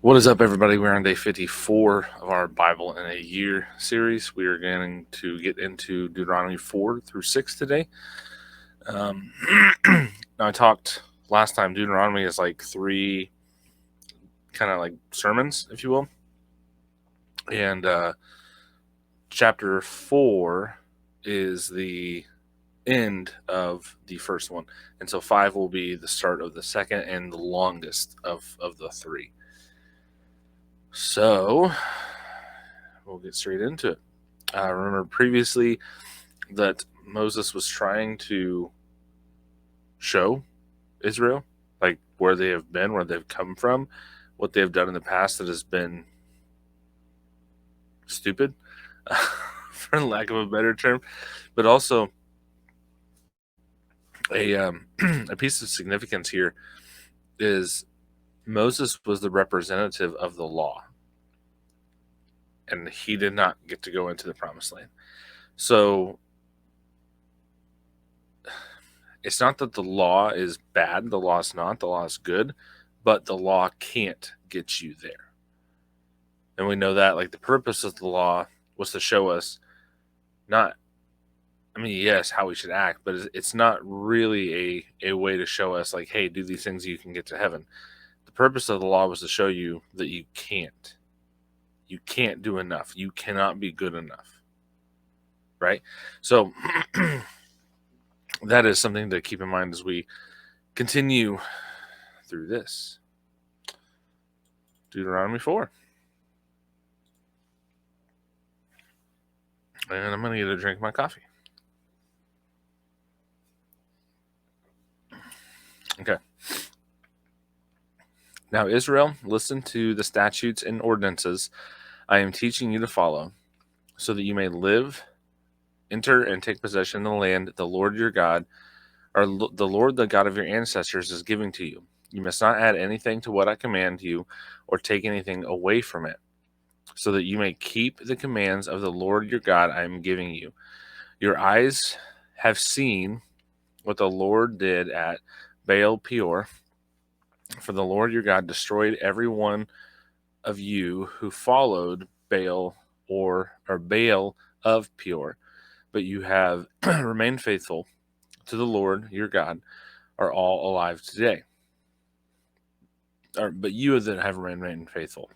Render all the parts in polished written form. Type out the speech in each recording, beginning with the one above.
What is up, everybody? We're on day 54 of our Bible in a Year series. We are going to get into Deuteronomy 4 through 6 today. Now, I talked last time, Deuteronomy is like three kind of like sermons, if you will. And chapter 4 is the end of the first one. And so 5 will be the start of the second and the longest of the three. So we'll get straight into it. I remember previously that Moses was trying to show Israel, like where they have been, where they've come from, what they've done in the past that has been stupid, for lack of a better term, but also a piece of significance here is Moses was the representative of the law, and he did not get to go into the promised land. So it's not that the law is bad, the law is not, the law is good, but the law can't get you there. And we know that, like, the purpose of the law was to show us not, I mean, yes, how we should act, but it's not really a way to show us, like, hey, do these things, you can get to heaven. The purpose of the law was to show you that you can't. You can't do enough. You cannot be good enough. Right? So that is something to keep in mind as we continue through this. Deuteronomy 4. And I'm going to get a drink of my coffee. Okay. Now, Israel, listen to the statutes and ordinances I am teaching you to follow, so that you may live, enter, and take possession of the land the Lord your God, or the Lord the God of your ancestors, is giving to you. You must not add anything to what I command you, or take anything away from it, so that you may keep the commands of the Lord your God I am giving you. Your eyes have seen what the Lord did at Baal Peor, for the Lord your God destroyed every one of you who followed Baal or Baal of Peor, but you have remained faithful to the Lord your God, are all alive today. But you that have remained faithful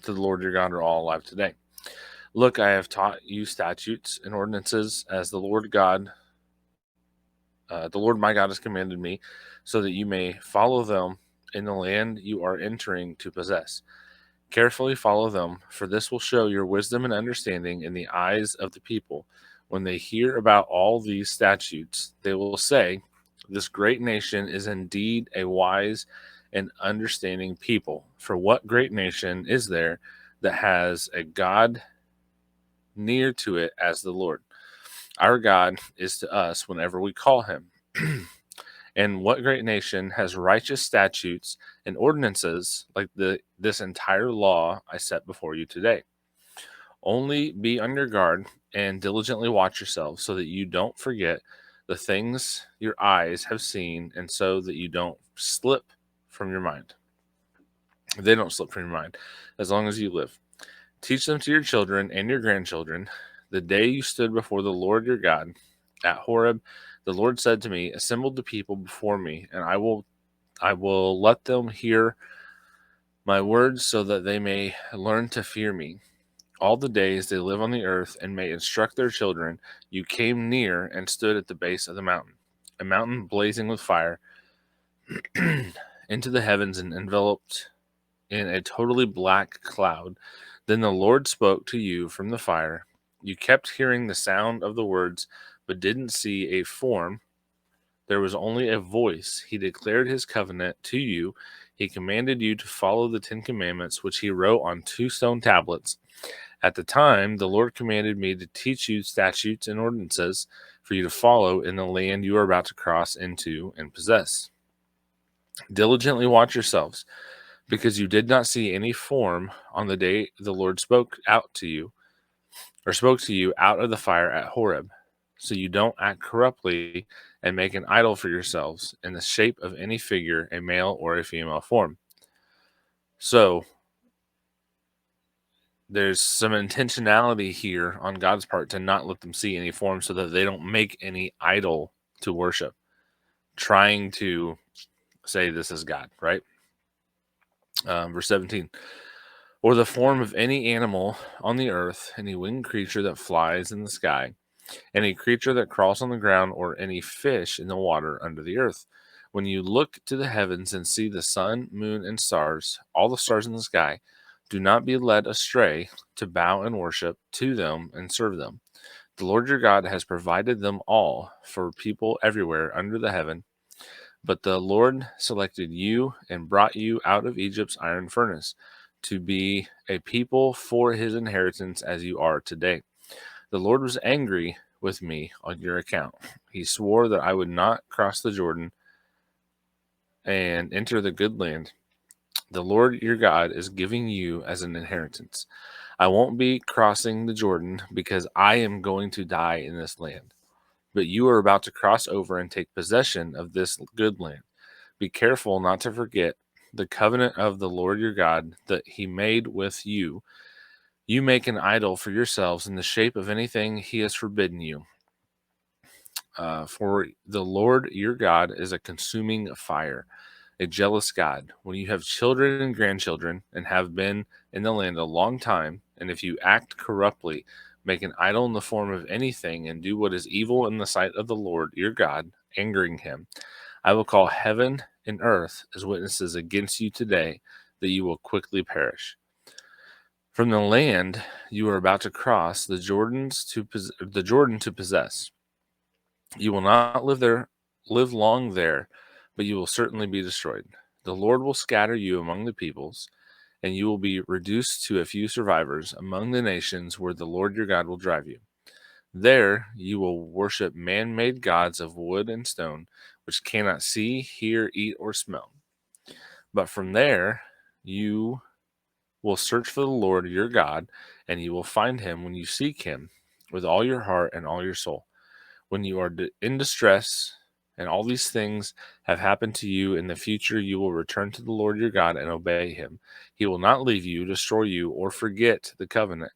to the Lord your God are all alive today. Look, I have taught you statutes and ordinances as the Lord my God has commanded me, so that you may follow them in the land you are entering to possess. Carefully follow them, for this will show your wisdom and understanding in the eyes of the people. When they hear about all these statutes, they will say, this great nation is indeed a wise and understanding people. For what great nation is there that has a God near to it as the Lord? Our God is to us whenever we call him. And what great nation has righteous statutes and ordinances like this entire law I set before you today? Only be on your guard and diligently watch yourselves, so that you don't forget the things your eyes have seen, and so that you don't slip from your mind. They don't slip from your mind as long as you live. Teach them to your children and your grandchildren. The day you stood before the Lord your God at Horeb, the Lord said to me, assemble the people before me, and I will let them hear my words, so that they may learn to fear me all the days they live on the earth, and may instruct their children. You came near and stood at the base of the mountain, a mountain blazing with fire, into the heavens and enveloped in a totally black cloud. Then the Lord spoke to you from the fire. You kept hearing the sound of the words, but didn't see a form. There was only a voice. He declared his covenant to you. He commanded you to follow the 10 Commandments, which he wrote on 2 stone tablets. At the time, the Lord commanded me to teach you statutes and ordinances for you to follow in the land you are about to cross into and possess. Diligently watch yourselves, because you did not see any form on the day the Lord spoke to you out of the fire at Horeb. So you don't act corruptly and make an idol for yourselves in the shape of any figure, a male or a female form. So there's some intentionality here on God's part to not let them see any form so that they don't make any idol to worship, trying to say this is God, right? Verse 17. Or the form of any animal on the earth, any winged creature that flies in the sky, any creature that crawls on the ground, or any fish in the water under the earth. When you look to the heavens and see the sun, moon, and stars, all the stars in the sky, do not be led astray to bow and worship to them and serve them. The Lord your God has provided them all for people everywhere under the heaven. But the Lord selected you and brought you out of Egypt's iron furnace to be a people for his inheritance as you are today. The Lord was angry with me on your account. He swore that I would not cross the Jordan and enter the good land the Lord your God is giving you as an inheritance. I won't be crossing the Jordan because I am going to die in this land. But you are about to cross over and take possession of this good land. Be careful not to forget the covenant of the Lord your God that he made with you. You make an idol for yourselves in the shape of anything he has forbidden you. For the Lord your God is a consuming fire, a jealous God. When you have children and grandchildren and have been in the land a long time, and if you act corruptly, make an idol in the form of anything, and do what is evil in the sight of the Lord your God, angering him, I will call heaven and earth as witnesses against you today that you will quickly perish. From the land you are about to cross the Jordan to possess. You will not live long there, but you will certainly be destroyed. The Lord will scatter you among the peoples, and you will be reduced to a few survivors among the nations where the Lord your God will drive you. There you will worship man made gods of wood and stone, which cannot see, hear, eat, or smell. But from there you will search for the Lord your God, and you will find him when you seek him with all your heart and all your soul. When you are in distress and all these things have happened to you in the future, you will return to the Lord your God and obey him. He will not leave you, destroy you, or forget the covenant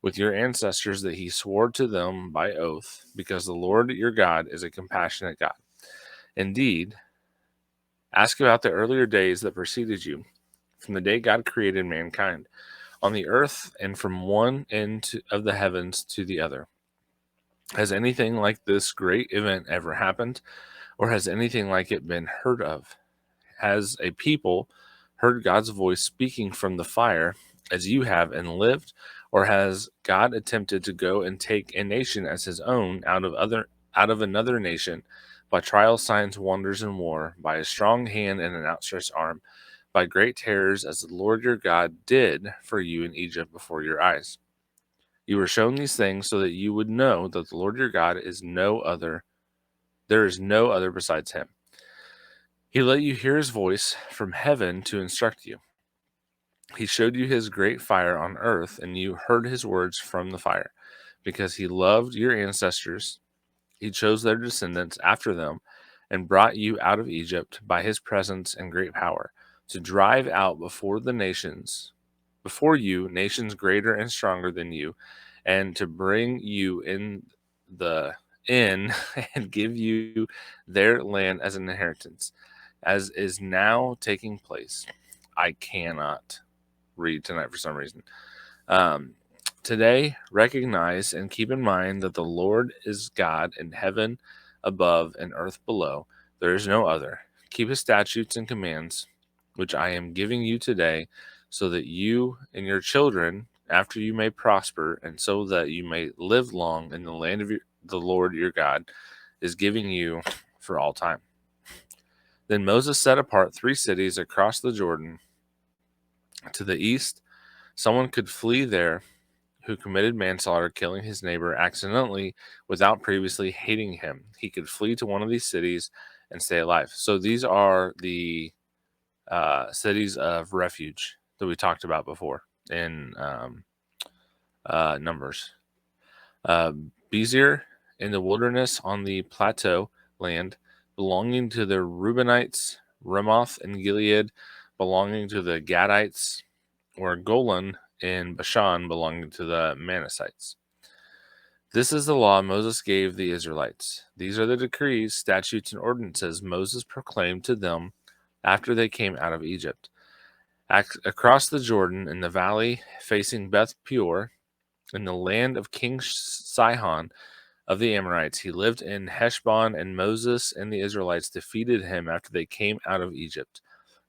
with your ancestors that he swore to them by oath, because the Lord your God is a compassionate God. Indeed, ask about the earlier days that preceded you, from the day God created mankind on the earth and from one end of the heavens to the other. Has anything like this great event ever happened? Or has anything like it been heard of? Has a people heard God's voice speaking from the fire as you have and lived? Or has God attempted to go and take a nation as his own out of another nation by trials, signs, wonders, and war, by a strong hand and an outstretched arm, by great terrors as the Lord your God did for you in Egypt before your eyes? You were shown these things so that you would know that the Lord your God is no other. There is no other besides him. He let you hear his voice from heaven to instruct you. He showed you his great fire on earth, and you heard his words from the fire. Because he loved your ancestors, he chose their descendants after them and brought you out of Egypt by his presence and great power to drive out before you, nations greater and stronger than you, and to bring you in and give you their land as an inheritance, as is now taking place. I cannot read tonight for some reason. Um, Today, recognize and keep in mind that the Lord is God in heaven above and earth below. There is no other. Keep his statutes and commands, which I am giving you today, so that you and your children after you may prosper, and so that you may live long in the land of the Lord your God is giving you for all time. Then Moses set apart 3 cities across the Jordan to the east. Someone could flee there who committed manslaughter, killing his neighbor accidentally without previously hating him. He could flee to one of these cities and stay alive. So these are the cities of refuge that we talked about before in Numbers. Bezer in the wilderness on the plateau land belonging to the Reubenites, Ramoth and Gilead belonging to the Gadites, or Golan in Bashan belonging to the Manassites. This is the law Moses gave the Israelites. These are the decrees, statutes, and ordinances Moses proclaimed to them after they came out of Egypt. Across the Jordan, in the valley facing Beth Peor, in the land of King Sihon of the Amorites, he lived in Heshbon, and Moses and the Israelites defeated him after they came out of Egypt.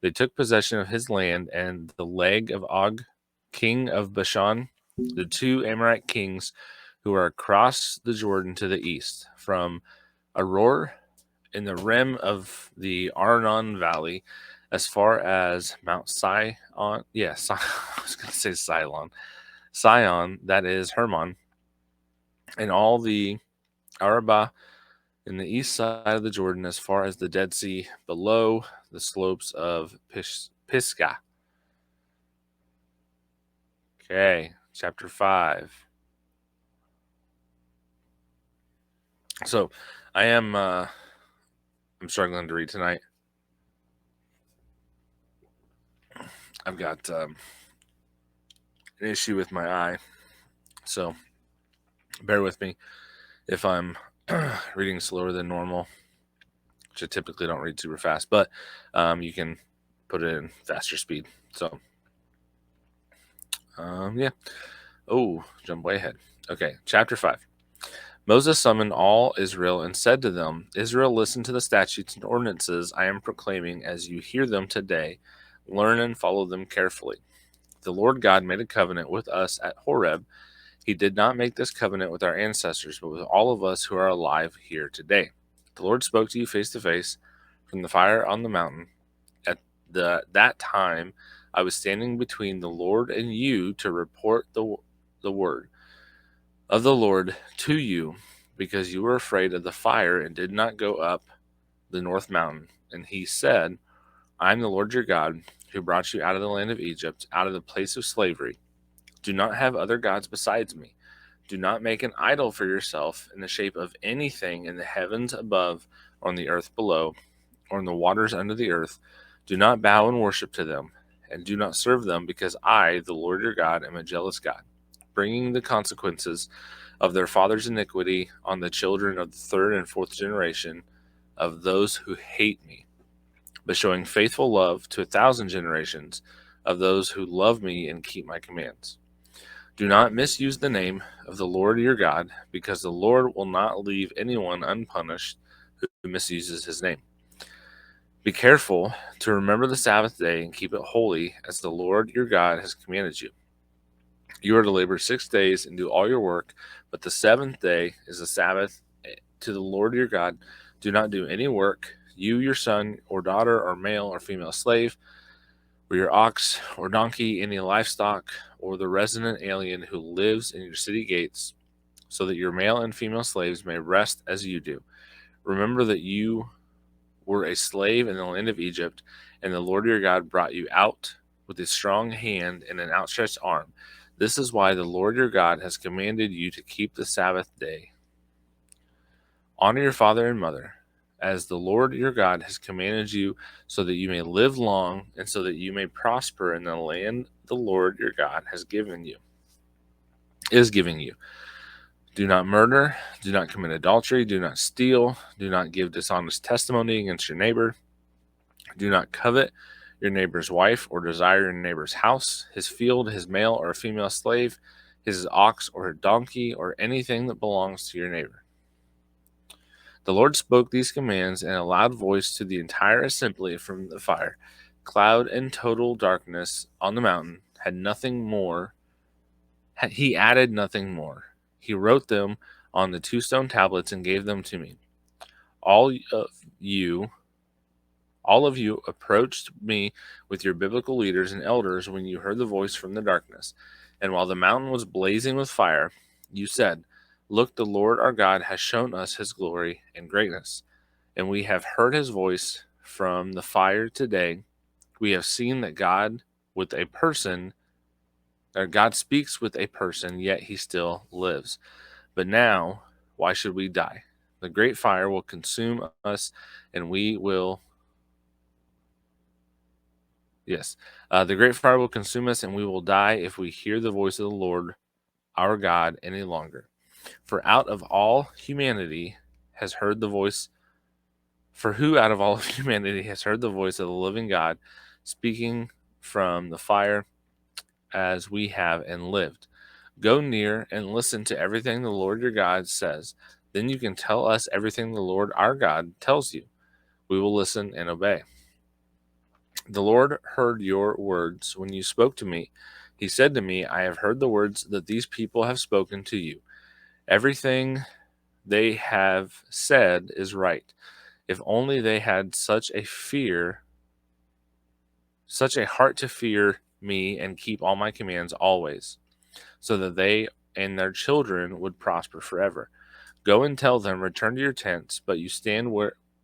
They took possession of his land and the leg of Og, king of Bashan, the two Amorite kings who are across the Jordan to the east, from Aror in the rim of the Arnon Valley as far as Mount Sion. Yes, I was going to say Cylon. Sion, that is Hermon, and all the Arabah in the east side of the Jordan as far as the Dead Sea below the slopes of Pisgah. Okay, chapter 5. So I'm struggling to read tonight. I've got an issue with my eye, so bear with me if I'm reading slower than normal, which I typically don't read super fast, but you can put it in faster speed. So yeah. Oh, jump way ahead. Okay, chapter 5. Moses summoned all Israel and said to them, Israel, listen to the statutes and ordinances I am proclaiming as you hear them today. Learn and follow them carefully. The Lord God made a covenant with us at Horeb. He did not make this covenant with our ancestors, but with all of us who are alive here today. The Lord spoke to you face to face from the fire on the mountain. At that time, I was standing between the Lord and you to report the word of the Lord to you, because you were afraid of the fire and did not go up the north mountain. And he said, I am the Lord your God, who brought you out of the land of Egypt, out of the place of slavery. Do not have other gods besides me. Do not make an idol for yourself in the shape of anything in the heavens above, or on the earth below, or in the waters under the earth. Do not bow and worship to them, and do not serve them, because I, the Lord your God, am a jealous God, bringing the consequences of their father's iniquity on the children of the third and fourth generation of those who hate me, but showing faithful love to 1,000 generations of those who love me and keep my commands. Do not misuse the name of the Lord your God, because the Lord will not leave anyone unpunished who misuses his name. Be careful to remember the Sabbath day and keep it holy, as the Lord your God has commanded you. You are to labor 6 days and do all your work, but the seventh day is a Sabbath to the Lord your God. Do not do any work, you, your son or daughter, or male or female slave, or your ox or donkey, any livestock, or the resident alien who lives in your city gates, so that your male and female slaves may rest as you do. Remember that you were a slave in the land of Egypt, and the Lord your God brought you out with a strong hand and an outstretched arm. This is why the Lord your God has commanded you to keep the Sabbath day. Honor your father and mother, as the Lord your God has commanded you, so that you may live long and so that you may prosper in the land the Lord your God is giving you. Do not murder, do not commit adultery, do not steal, do not give dishonest testimony against your neighbor, do not covet your neighbor's wife or desire your neighbor's house, his field, his male or female slave, his ox or donkey, or anything that belongs to your neighbor. The Lord spoke these commands in a loud voice to the entire assembly from the fire. Cloud and total darkness on the mountain had nothing more. He added nothing more. He wrote them on the 2 stone tablets and gave them to me. All of you approached me with your biblical leaders and elders when you heard the voice from the darkness. And while the mountain was blazing with fire, you said, Look, the Lord our God has shown us his glory and greatness, and we have heard his voice from the fire today. We have seen that God speaks with a person, yet he still lives. But now, why should we die? The great fire will consume us, and we will Yes. The great fire will consume us, and we will die if we hear the voice of the Lord our God any longer. For out of all humanity has heard the voice, for who out of all of humanity has heard the voice of the living God speaking from the fire as we have and lived? Go near and listen to everything the Lord your God says. Then you can tell us everything the Lord our God tells you. We will listen and obey. The Lord heard your words when you spoke to me. He said to me, I have heard the words that these people have spoken to you. Everything they have said is right. If only they had such a heart to fear me and keep all my commands always, so that they and their children would prosper forever. Go and tell them, return to your tents, but you stand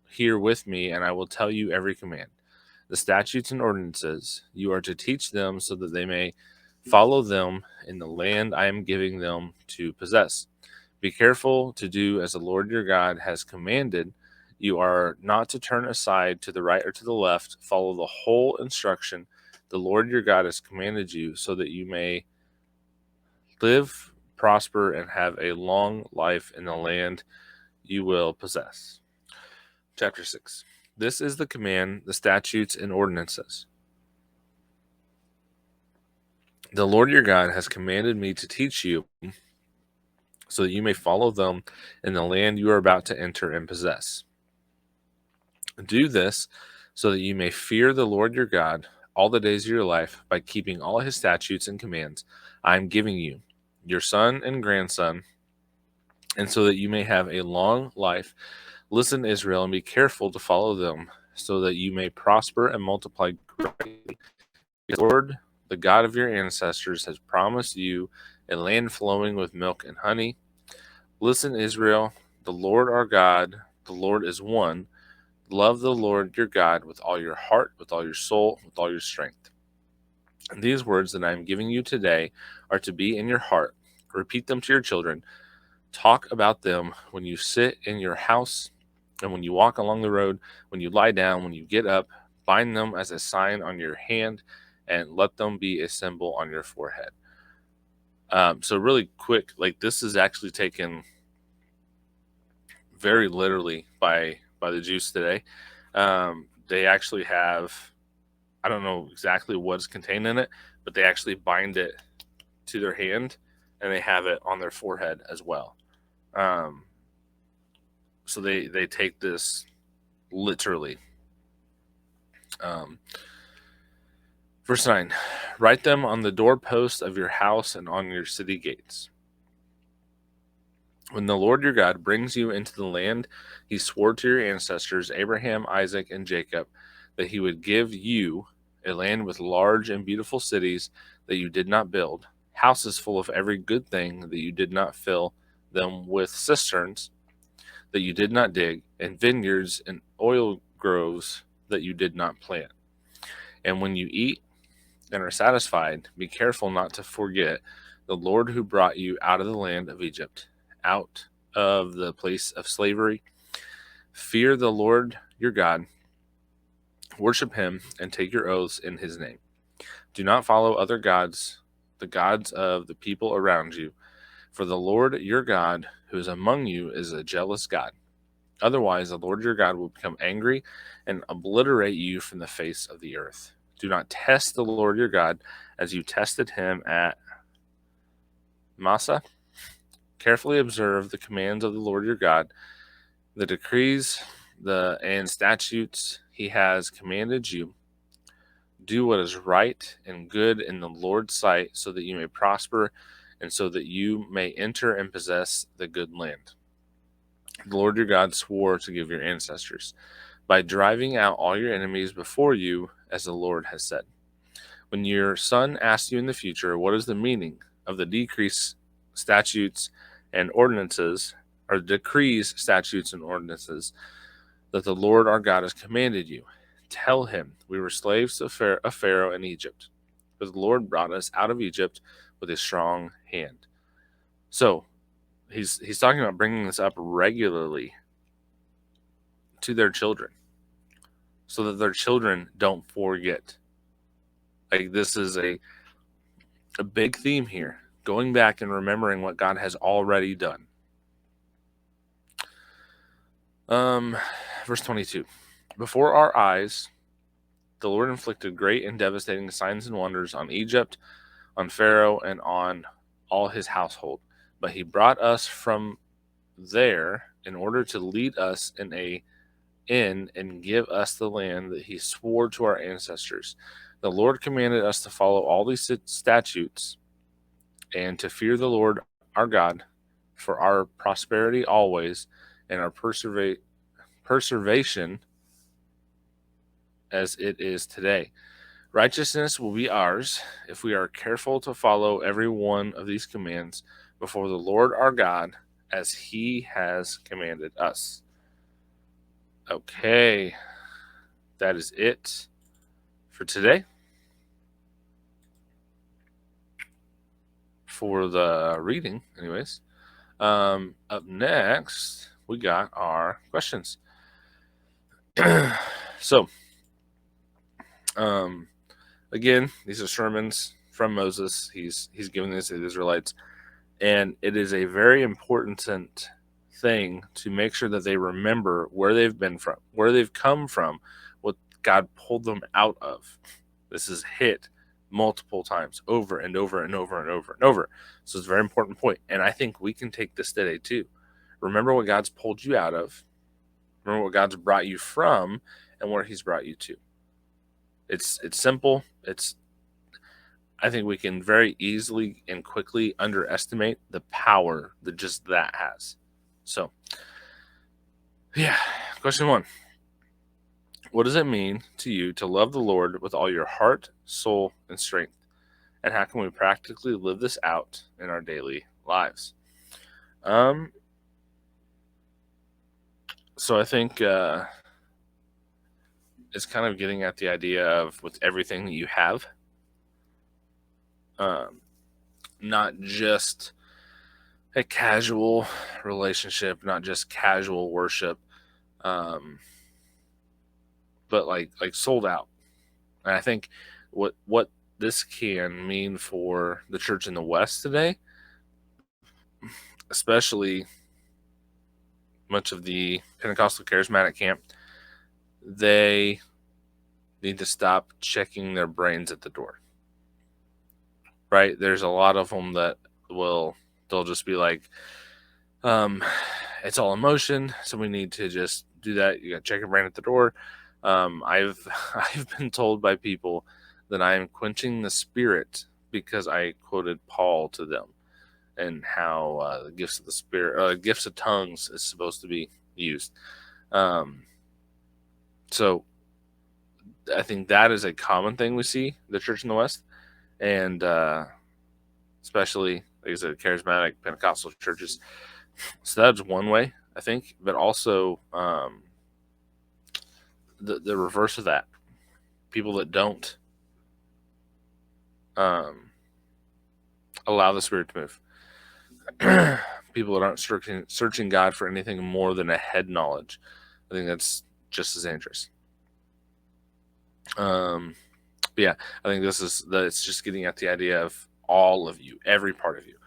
here with me, and I will tell you every command. The statutes and ordinances you are to teach them so that they may follow them in the land I am giving them to possess. Be careful to do as the Lord your God has commanded. You are not to turn aside to the right or to the left. Follow the whole instruction the Lord your God has commanded you, so that you may live, prosper, and have a long life in the land you will possess. Chapter 6. This is the command, the statutes, and ordinances the Lord your God has commanded me to teach you, so that you may follow them in the land you are about to enter and possess. Do this so that you may fear the Lord your God all the days of your life by keeping all his statutes and commands I am giving you, your son and grandson, and so that you may have a long life. Listen, Israel, and be careful to follow them, so that you may prosper and multiply greatly. The Lord, the God of your ancestors, has promised you a land flowing with milk and honey. Listen, Israel, the Lord our God, the Lord is one. Love the Lord your God with all your heart, with all your soul, with all your strength. And these words that I am giving you today are to be in your heart. Repeat them to your children. Talk about them when you sit in your house and when you walk along the road, when you lie down, when you get up. Bind them as a sign on your hand and let them be a symbol on your forehead. So really quick, like this is actually taken very literally by the Jews today. They actually have, I don't know exactly what's contained in it, but they actually bind it to their hand and they have it on their forehead as well. Um, so they take this literally. Um, Verse 9, write them on the doorposts of your house and on your city gates. When the Lord your God brings you into the land he swore to your ancestors, Abraham, Isaac, and Jacob, that he would give you, a land with large and beautiful cities that you did not build, houses full of every good thing that you did not fill them with, cisterns that you did not dig, and vineyards and oil groves that you did not plant. And when you eat and are satisfied, be careful not to forget the Lord who brought you out of the land of Egypt, out of the place of slavery. Fear the Lord your God, worship him, and take your oaths in his name. Do not follow other gods, the gods of the people around you, for the Lord your God, who is among you, is a jealous God. Otherwise, the Lord your God will become angry and obliterate you from the face of the earth. Do not test the Lord your God as you tested him at Massa. Carefully observe the commands of the Lord your God, the decrees and statutes he has commanded you. Do what is right and good in the Lord's sight, so that you may prosper and so that you may enter and possess the good land the Lord your God swore to give your ancestors, by driving out all your enemies before you, as the Lord has said. When your son asks you in the future, what is the meaning of the decrees, statutes, and ordinances, or decrees, statutes, and ordinances that the Lord our God has commanded you, tell him, we were slaves of Pharaoh in Egypt, but the Lord brought us out of Egypt with a strong hand. So he's talking about bringing this up regularly to their children, so that their children don't forget Like, this is a big theme here, going back and remembering what God has already done. Verse 22. Before our eyes, the Lord inflicted great and devastating signs and wonders on Egypt, on Pharaoh, and on all his household. But he brought us from there in order to lead us in and give us the land that he swore to our ancestors. The Lord commanded us to follow all these statutes and to fear the Lord our God for our prosperity always and our preservation as it is today. Righteousness will be ours if we are careful to follow every one of these commands before the Lord our God as he has commanded us. Okay, that is it for today. For the reading, anyways. Up next, we got our questions. So, again, these are sermons from Moses. He's giving this to the Israelites, and it is a very important thing to make sure that they remember where they've been from, where they've come from, what God pulled them out of. This is hit multiple times, over and over and over and over and over. So it's a very important point, and I think we can take this today too. Remember what God's pulled you out of. Remember what God's brought you from, and where He's brought you to. It's simple. I think we can very easily and quickly underestimate the power that just that has. So, yeah. Question 1. What does it mean to you to love the Lord with all your heart, soul, and strength? And how can we practically live this out in our daily lives? So I think it's kind of getting at the idea of with everything that you have, not just a casual relationship, not just casual worship, but like sold out. And I think what this can mean for the church in the West today, especially much of the Pentecostal charismatic camp, they need to stop checking their brains at the door. Right? There's a lot of them that they'll just be like, it's all emotion, so we need to just do that. You got to check your brain at the door. I've been told by people that I am quenching the spirit because I quoted Paul to them and how the gifts of the spirit, gifts of tongues is supposed to be used. So I think that is a common thing we see the church in the West, and especially like I said, charismatic Pentecostal churches. So that's one way, I think, but also the reverse of that, people that don't allow the Spirit to move, people that aren't searching God for anything more than a head knowledge. I think that's just as dangerous. But yeah, I think it's just getting at the idea of all of you, every part of you.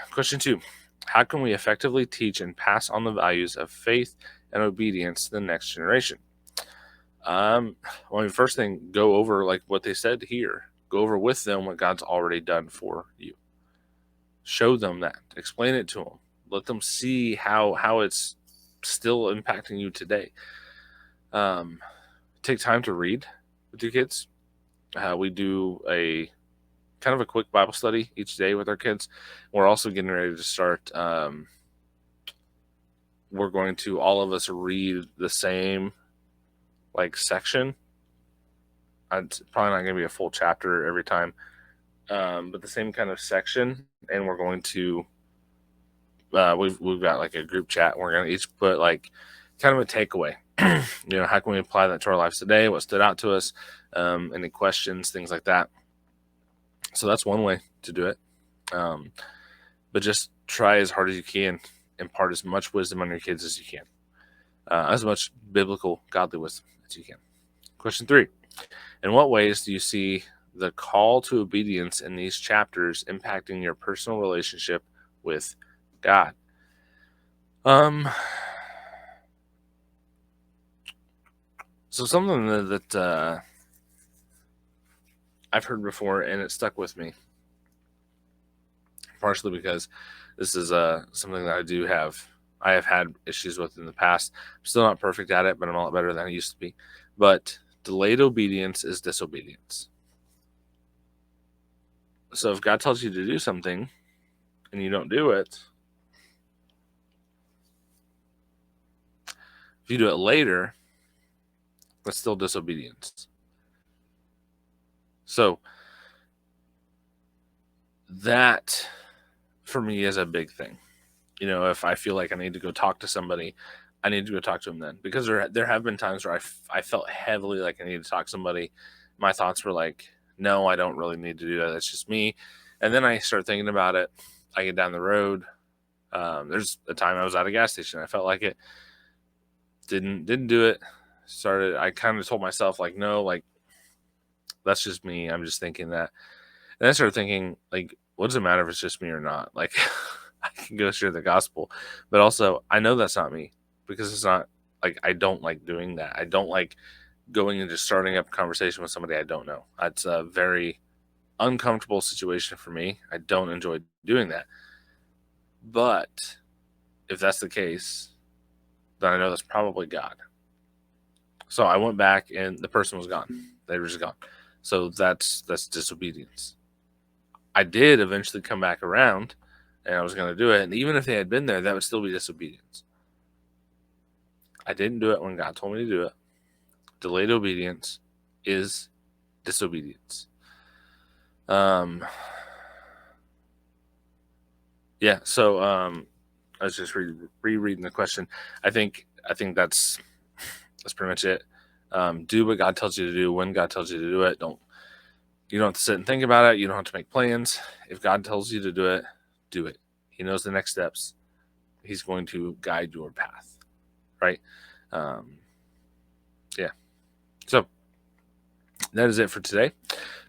Question 2. How can we effectively teach and pass on the values of faith and obedience to the next generation? First thing, go over like what they said here. Go over with them what God's already done for you. Show them that. Explain it to them. Let them see how it's still impacting you today. Take time to read with your kids. We do a kind of a quick Bible study each day with our kids. We're also getting ready to start. We're going to all of us read the same section. It's probably not going to be a full chapter every time, but the same kind of section. And we're going to we've got like a group chat. And we're going to each put kind of a takeaway. How can we apply that to our lives today? What stood out to us? Any questions, things like that. So that's one way to do it. But just try as hard as you can, impart as much wisdom on your kids as you can, as much biblical, godly wisdom as you can. Question 3. In what ways do you see the call to obedience in these chapters impacting your personal relationship with God? Um, so something that I've heard before, and it stuck with me, partially because this is something that I have had issues with in the past. I'm still not perfect at it, but I'm a lot better than I used to be. But delayed obedience is disobedience. So if God tells you to do something and you don't do it, if you do it later, that's still disobedience. So that for me is a big thing. If I feel like I need to go talk to somebody, I need to go talk to them then, because there have been times where I felt heavily like I needed to talk to somebody. My thoughts were like, no, I don't really need to do that. That's just me. And then I start thinking about it. I get down the road. There's a time I was at a gas station. I felt like it. Didn't do it. I kind of told myself like, no, like that's just me. I'm just thinking that. And I started thinking like, what does it matter if it's just me or not? Like, I can go share the gospel, but also I know that's not me, because it's not like I don't like doing that. I don't like going and just starting up a conversation with somebody I don't know. That's a very uncomfortable situation for me. I don't enjoy doing that. But if that's the case, then I know that's probably God. So I went back and the person was gone. They were just gone. So that's disobedience. I did eventually come back around and I was going to do it. And even if they had been there, that would still be disobedience. I didn't do it when God told me to do it. Delayed obedience is disobedience. Yeah. So I was just rereading the question. I think that's pretty much it. Do what God tells you to do when God tells you to do it. You don't have to sit and think about it. You don't have to make plans. If God tells you to do it, do it. He knows the next steps. He's going to guide your path, right? Yeah. So that is it for today.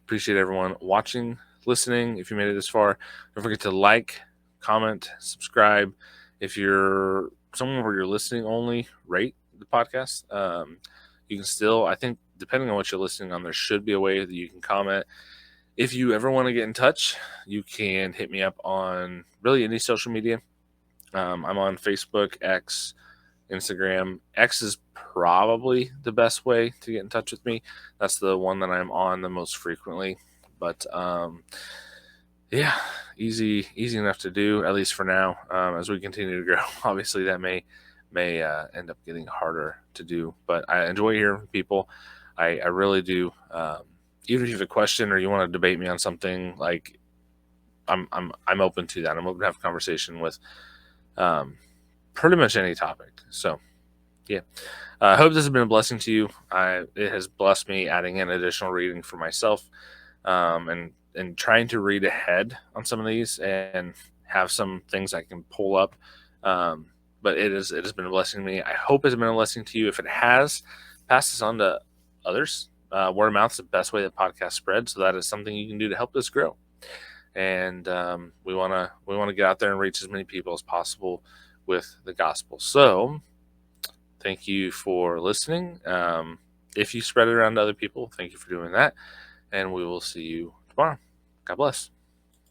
Appreciate everyone watching, listening. If you made it this far, don't forget to like, comment, subscribe. If you're someone where you're listening only, rate the podcast. You can still, I think, depending on what you're listening on, there should be a way that you can comment. If you ever want to get in touch, you can hit me up on really any social media. I'm on Facebook, X, Instagram. X is probably the best way to get in touch with me. That's the one that I'm on the most frequently. But yeah, easy enough to do, at least for now. As we continue to grow, obviously that may end up getting harder to do. But I enjoy hearing from people. I really do. Even if you have a question or you want to debate me on something, like I'm open to that. I'm open to have a conversation with pretty much any topic. So yeah, I hope this has been a blessing to you. It has blessed me, adding in additional reading for myself, and trying to read ahead on some of these and have some things I can pull up. But it has been a blessing to me. I hope it's been a blessing to you. If it has, pass this on to others. Word of mouth is the best way that podcasts spread, so that is something you can do to help this grow. And we want to get out there and reach as many people as possible with the gospel. So thank you for listening. If you spread it around to other people, thank you for doing that. And we will see you tomorrow. God bless.